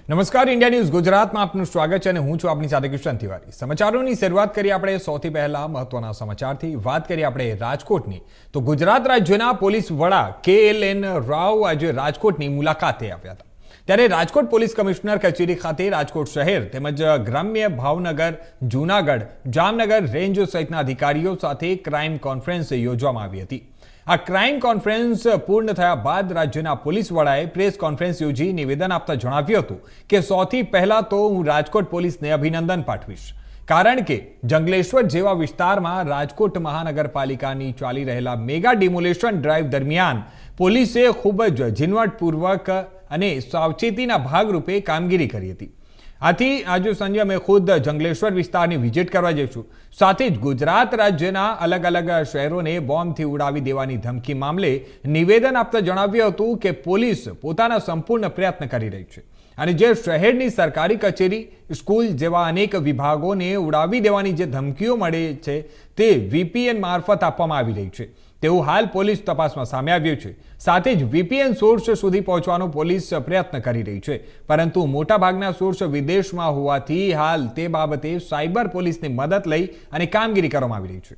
નમસ્કાર, India news ગુજરાતમાં આપનું સ્વાગત છે અને હું છું આપની સાથે કિશન તિવારી। સમાચારોની શરૂઆત કરીએ આપણે સૌથી પહેલા મહત્વના સમાચારથી। વાત કરીએ આપણે રાજકોટની, તો ગુજરાત રાજ્યના પોલીસ વડા KLN રાવ આજે રાજકોટની મુલાકાતે આવ્યા હતા। ત્યારે રાજકોટ પોલીસ કમિશનર કચેરી ખાતે રાજકોટ શહેર તેમજ ગ્રામ્ય ભાવનગર, જૂનાગઢ, જામનગર રેન્જ સહિતના અધિકારીઓ સાથે ક્રાઇમ કોન્ફરન્સ યોજવામાં આવી હતી। આ ક્રાઇમ કોન્ફરન્સ પૂર્ણ થયા બાદ રાજ્યના પોલીસ વડાએ પ્રેસ કોન્ફરન્સ યોજી નિવેદન આપતા જણાવ્યું હતું કે સૌથી પહેલા તો હું રાજકોટ પોલીસને અભિનંદન પાઠવીશ, કારણ કે જંગલેશ્વર જેવા વિસ્તારમાં રાજકોટ મહાનગરપાલિકાની ચાલી રહેલા મેગા ડિમોલેશન ડ્રાઈવ દરમિયાન પોલીસે ખૂબ જ ઝીણવટપૂર્વક અને સાવચેતીના ભાગરૂપે કામગીરી કરી હતી। આથી આજે સાંજે અમે ખુદ જંગલેશ્વર વિસ્તારની વિઝિટ કરવા જઈશું। સાથે જ ગુજરાત રાજ્યના અલગ અલગ શહેરોને બોમ્બથી ઉડાવી દેવાની ધમકી મામલે નિવેદન આપતા જણાવ્યું હતું કે પોલીસ પોતાના સંપૂર્ણ પ્રયત્ન કરી રહી છે અને જે શહેરની સરકારી કચેરી, સ્કૂલ જેવા અનેક વિભાગોને ઉડાવી દેવાની જે ધમકીઓ મળે છે તે VPN મારફત આપવામાં આવી રહી છે તેવું હાલ પોલીસ તપાસમાં સામે આવ્યું છે। સાથે જ VPN સોર્સ સુધી પહોંચવાનો પોલીસ પ્રયત્ન કરી રહી છે, પરંતુ મોટાભાગના સોર્સ વિદેશમાં હોવાથી હાલ તે બાબતે સાયબર પોલીસની મદદ લઈ અને કામગીરી કરવામાં આવી રહી છે।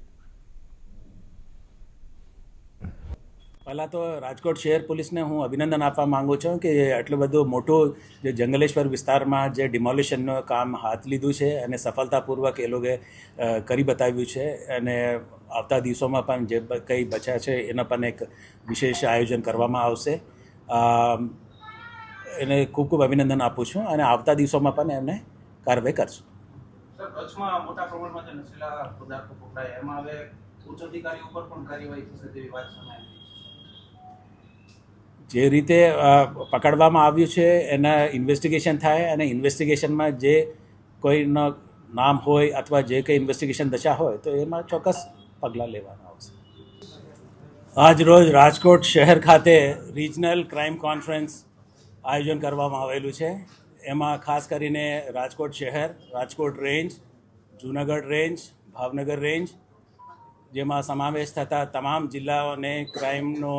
પહેલાં તો રાજકોટ શહેર પોલીસને હું અભિનંદન આપવા માગું છું કે આટલું બધું મોટું જે જંગલેશ્વર વિસ્તારમાં જે ડિમોલિશનનું કામ હાથ લીધું છે અને સફળતાપૂર્વક એ લોકોએ કરી બતાવ્યું છે અને આવતા દિવસોમાં પણ જે કંઈ બચ્યા છે એના પણ એક વિશેષ આયોજન કરવામાં આવશે। એને ખૂબ ખૂબ અભિનંદન આપું છું અને આવતા દિવસોમાં પણ એમને કાર્યવાહી કરશું। સર, કચ્છમાં મોટા પ્રમાણમાં જે નશીલા પદાર્થો પકડાય એમાં હવે ઉચ્ચ અધિકારીઓ ઉપર પણ કાર્યવાહી થશે તેવી વાત સામે આવી। જે રીતે પકડવામાં આવ્યું છે એના ઇન્વેસ્ટિગેશન થાય અને ઇન્વેસ્ટિગેશનમાં જે કોઈનો નામ હોય અથવા જે કંઈ ઇન્વેસ્ટિગેશન દશા હોય તો એમાં ચોક્કસ પગલાં લેવામાં આવશે। આજ રોજ રાજકોટ શહેર ખાતે રિજનલ ક્રાઇમ કોન્ફરન્સ આયોજન કરવામાં આવેલું છે। એમાં ખાસ કરીને રાજકોટ શહેર, Rajkot range, Junagadh range, Bhavnagar range જેમાં સમાવેશ થતા તમામ જિલ્લાઓને ક્રાઇમનો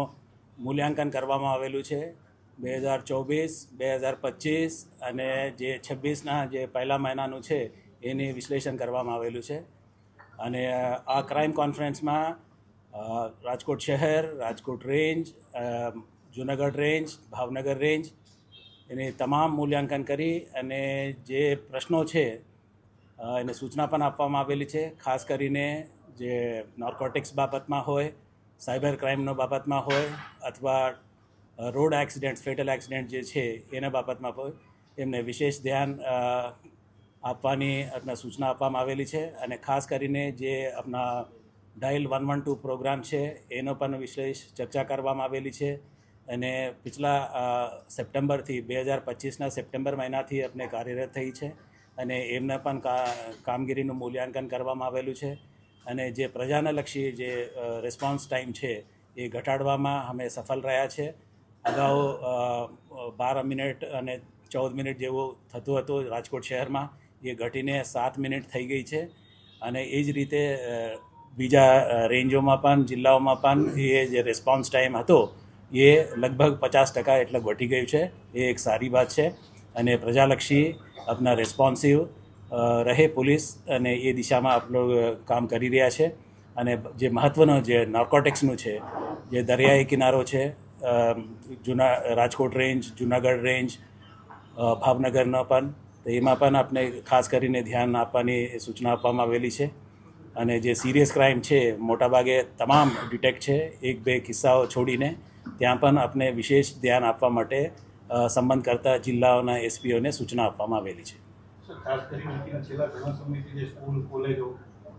મૂલ્યાંકન કરવામાં આવેલું છે। 2024, 2025 અને જે 26ના જે પહેલા મહિનાનું છે એની વિશ્લેષણ કરવામાં આવેલું છે અને આ ક્રાઇમ કોન્ફરન્સમાં રાજકોટ શહેર, Rajkot range, Junagadh range, Bhavnagar range એની તમામ મૂલ્યાંકન કરી અને જે પ્રશ્નો છે એને સૂચના પણ આપવામાં આવેલી છે। ખાસ કરીને જે નાર્કોટિક્સ બાબતમાં હોય, સાયબર ક્રાઇમનો બાબતમાં હોય અથવા રોડ એક્સિડન્ટ, ફેટલ એક્સિડન્ટ જે છે એના બાબતમાં હોય એમને વિશેષ ધ્યાન આપવાની આપણા સૂચના આપવામાં આવેલી છે અને ખાસ કરીને જે આપણા ડાયલ 112 પ્રોગ્રામ છે એનો પણ વિશેષ ચર્ચા કરવામાં આવેલી છે અને પિછલા સપ્ટેમ્બરથી 2025ના સપ્ટેમ્બર મહિનાથી આપણે કાર્યરત થઈ છે અને એમને પણ કામગીરીનું મૂલ્યાંકન કરવામાં આવેલું છે અને જે પ્રજાને લક્ષી જે રિસ્પોન્સ ટાઈમ છે એ ઘટાડવામાં અમે સફળ રહ્યા છે। અગાઉ 12 મિનિટ અને 14 મિનિટ જેવું થતું હતું રાજકોટ શહેરમાં, એ ઘટીને 7 મિનિટ થઈ ગઈ છે અને એ જ રીતે બીજા રેન્જોમાં પણ, જિલ્લાઓમાં પણ એ જે રિસ્પોન્સ ટાઈમ હતો એ લગભગ 50% એટલે ઘટી ગયું છે। એ એક સારી વાત છે અને પ્રજાલક્ષી આપણા રિસ્પોન્સિવ રહે પોલીસ અને એ દિશામાં આપ લોકો કામ કરી રહ્યા છે અને જે મહત્ત્વનો જે નાર્કોટિક્સનું છે, જે દરિયાઈ કિનારો છે રાજકોટ રેન્જ, જૂનાગઢ રેન્જ, ભાવનગરનો પણ, તો એમાં પણ આપણે ખાસ કરીને ધ્યાન આપવાની સૂચના આપવામાં આવેલી છે અને જે સિરિયસ ક્રાઇમ છે મોટાભાગે તમામ ડિટેક્ટ છે, 1-2 કિસ્સાઓ છોડીને ત્યાં પણ આપણે વિશેષ ધ્યાન આપવા માટે સંબંધ કરતા જિલ્લાઓના SPOને સૂચના આપવામાં આવેલી છે। ખાસ કરીને છેલ્લા ઘણા સમયથી જે સ્કૂલ, કોલેજો,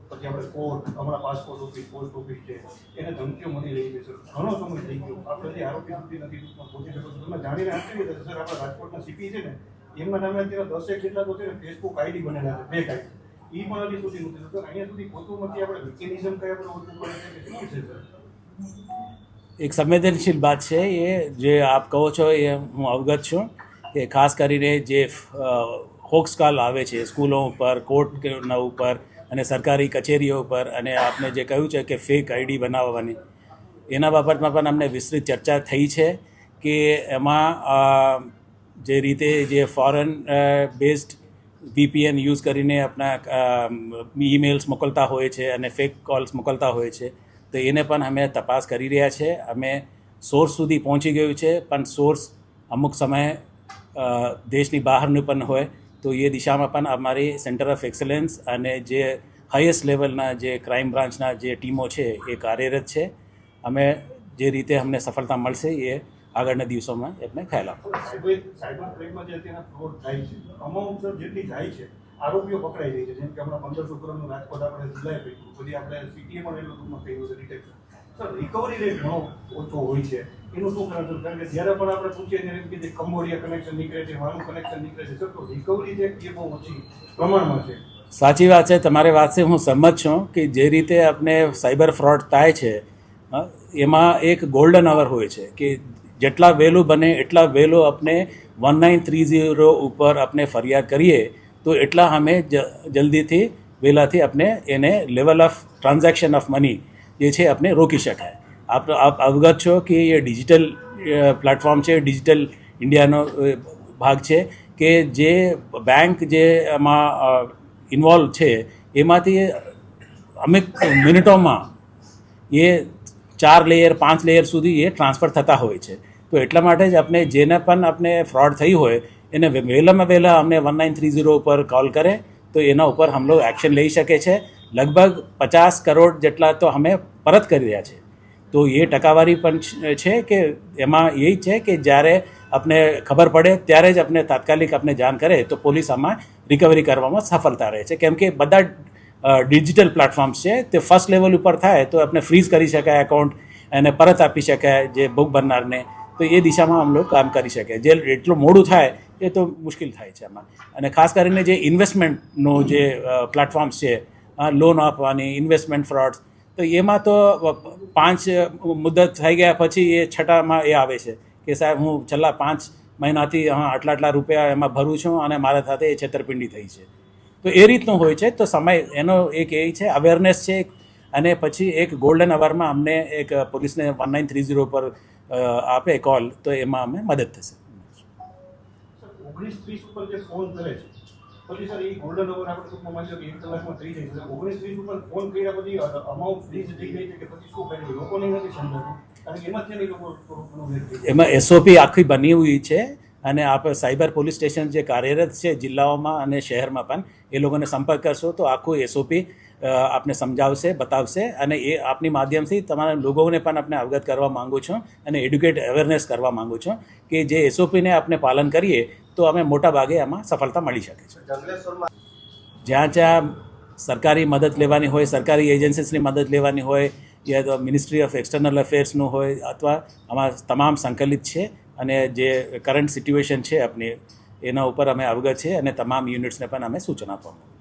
પછી આપણે કોર્ટ, હમણાં પાસપોર્ટ ઓફિસ, પોસ્ટ ઓફિસ છે એને ધમકીઓ મળી રહી છે સર। ઘણો સમય થઈ ગયો, આપણે જે આરોપી સુધી નથી પહોંચી શકો। તમે જાણીને આશ્ચર્ય થશે સર, આપણા રાજકોટના CP છે ને એમના નામે અત્યારે 10 જેટલા તો છે ને ફેસબુક ID બનેલા છે, ફેક ID, એ પણ હજી સુધી નથી સર। અહીંયા સુધી પહોંચવું નથી, આપણે મિકેનિઝમ કઈ આપણે ઓછું પડે છે કે શું છે સર? એક સંવેદનશીલ બાત છે એ જે આપ કહો છો એ હું અવગત છું કે ખાસ કરીને જે હોક્સ કાલ આવે છે સ્કૂલો ઉપર, કોર્ટના ઉપર અને સરકારી કચેરીઓ ઉપર અને આપને જે કહ્યું છે કે ફેક ID બનાવવાની, એના બાબતમાં પણ અમને વિસ્તૃત ચર્ચા થઈ છે કે એમાં જે રીતે જે ફોરેન બેઝડ VPN યુઝ કરીને આપણા ઈમેલ્સ મોકલતા હોય છે અને ફેક કોલ્સ મોકલતા હોય છે, તો એને પણ અમે તપાસ કરી રહ્યા છે. અમે સોર્સ સુધી પહોંચી ગયું છે, પણ સોર્સ અમુક સમયે દેશની બહારનું પણ હોય, તો એ દિશામાં પણ અમારી સેન્ટર ઓફ એક્સલન્સ અને જે હાઈએસ્ટ લેવલના જે ક્રાઇમ બ્રાન્ચના જે ટીમો છે એ કાર્યરત છે. અમે જે રીતે અમને સફળતા મળશે એ આગળના દિવસોમાં એમને ખ્યાલ આપો. સાયબર ક્રાઇમમાં જે અત્યારે ફ્રોડ થાય છે, અમાઉન્ટ જેટલી જાય છે, આરોપીઓ પકડાઈ જાય છે. જેમ કે હમણાં 1500 કરોડનું રાજકોટ આપણે જિલ્લાએ પકડ્યું, પછી આપણે સિટીએ પણ એટલું ટૂંકમાં થયું છે ડિટેક્શન. સર, રિકવરી રેટ ઘણો ઓછો હોય છે, એનું શું કારણ છે? કારણ કે જ્યારે પણ આપણે પૂછીએ ત્યારે કે જે કંબોડિયા કનેક્શન નીકળે છે, વાનું કનેક્શન નીકળે છે, સર, તો રિકવરી જે એ બહુ ઓછી પ્રમાણમાં છે. સાચી વાત છે, તમારી વાતથી હું સહમત છું કે જે રીતે આપણે સાયબર ફ્રોડ થાય છે એમાં એક ગોલ્ડન અવર હોય છે કે જેટલા વહેલું બને એટલા વહેલું આપણે 1930 ઉપર આપણે ફરિયાદ કરીએ તો એટલા અમે જલ્દીથી વહેલાથી આપણે એને level of transaction of money જે છે આપણે રોકી શકાય. આપ અવગત છો કે એ ડિજિટલ પ્લેટફોર્મ છે, ડિજિટલ ઇન્ડિયાનો ભાગ છે કે જે બેંક જે એમાં ઇન્વોલ્વ છે એમાંથી અમુક મિનિટોમાં એ 4 લેયર 5 લેયર સુધી એ ટ્રાન્સફર થતા હોય છે. તો એટલા માટે જ આપણે જેને પણ આપણે ફ્રોડ થઈ હોય એને વહેલામાં વહેલા અમને 1930 ઉપર કોલ કરે તો એના ઉપર હમ લોગ એક્શન લઈ શકે છે. લગભગ 50 કરોડ જેટલા તો અમે પરત કરી રહ્યા છે. તો એ ટકાવારી પણ છે કે એમાં એ છે કે જ્યારે આપણે ખબર પડે ત્યારે જ આપણે તાત્કાલિક આપણે જાણ કરે તો પોલીસ આમાં રિકવરી કરવામાં સફળતા રહે છે. કેમ કે બધા ડિજિટલ પ્લેટફોર્મ્સ છે તે ફર્સ્ટ લેવલ ઉપર થાય તો આપણે ફ્રીઝ કરી શકાય એકાઉન્ટ અને પરત આપી શકાય જે ભોગ બનનારને. તો એ દિશામાં આમ લોકો કામ કરી શકે. જે એટલું મોડું થાય એ તો મુશ્કેલ થાય છે આમાં. અને ખાસ કરીને જે ઇન્વેસ્ટમેન્ટનો જે પ્લેટફોર્મ્સ છે, લોન આપવાની, ઇન્વેસ્ટમેન્ટ ફ્રોડ્સ, તો એમાં તો 5 મુદત થઈ ગયા પછી એ છઠ્ઠામાં એ આવે છે કે સાહેબ હું છેલ્લા 5 મહિનાથી આટલા રૂપિયા એમાં ભરું છું અને મારા સાથે એ છેતરપિંડી થઈ છે. તો એ રીતનું હોય છે. તો સમય એનો એક એ છે, અવેરનેસ છે, અને પછી એક ગોલ્ડન અવરમાં અમને એક પોલીસને 1930 પર આપે કોલ તો એમાં અમે મદદ થશે. 1930 ઉપર જે ફોન કરે છે પછી સર એ ગોલ્ડન અવર આપણે ટૂંકમાં માની લો કે 1 કલાકમાં થઈ જાય છે. 1930 ઉપર ફોન કર્યા પછી અમાઉન્ટ ફ્રીઝ થઈ જાય છે કે પછી શું કરે લોકોને નથી સમજાતું, કારણ કે એમાં છે ને લોકો એમાં SOP આખી બની હુઈ છે અને આપ સાયબર પોલીસ સ્ટેશન જે કાર્યરત છે જિલ્લાઓમાં અને શહેરમાં પણ એ લોકોને સંપર્ક કરશો તો આખું SOP આપને સમજાવશે, બતાવશે. અને એ આપની માધ્યમથી તમારા લોકોને પણ આપણે અવગત કરવા માંગુ છું અને એડ્યુકેટ અવેરનેસ કરવા માંગુ છું કે જે SOPને આપણે પાલન કરીએ તો અમે મોટા ભાગે આમાં સફળતા મળી શકે છે. જ્યાં સરકારી મદદ લેવાની હોય, સરકારી એજન્સીસની મદદ લેવાની હોય, યા તો મિનિસ્ટ્રી ઓફ એક્સટર્નલ અફેર્સનું હોય, અથવા આમાં તમામ સંકલિત છે અને જે કરંટ સિચ્યુએશન છે આપણી એના ઉપર અમે અવગત છે અને તમામ યુનિટ્સને પણ અમે સૂચના આપવામાં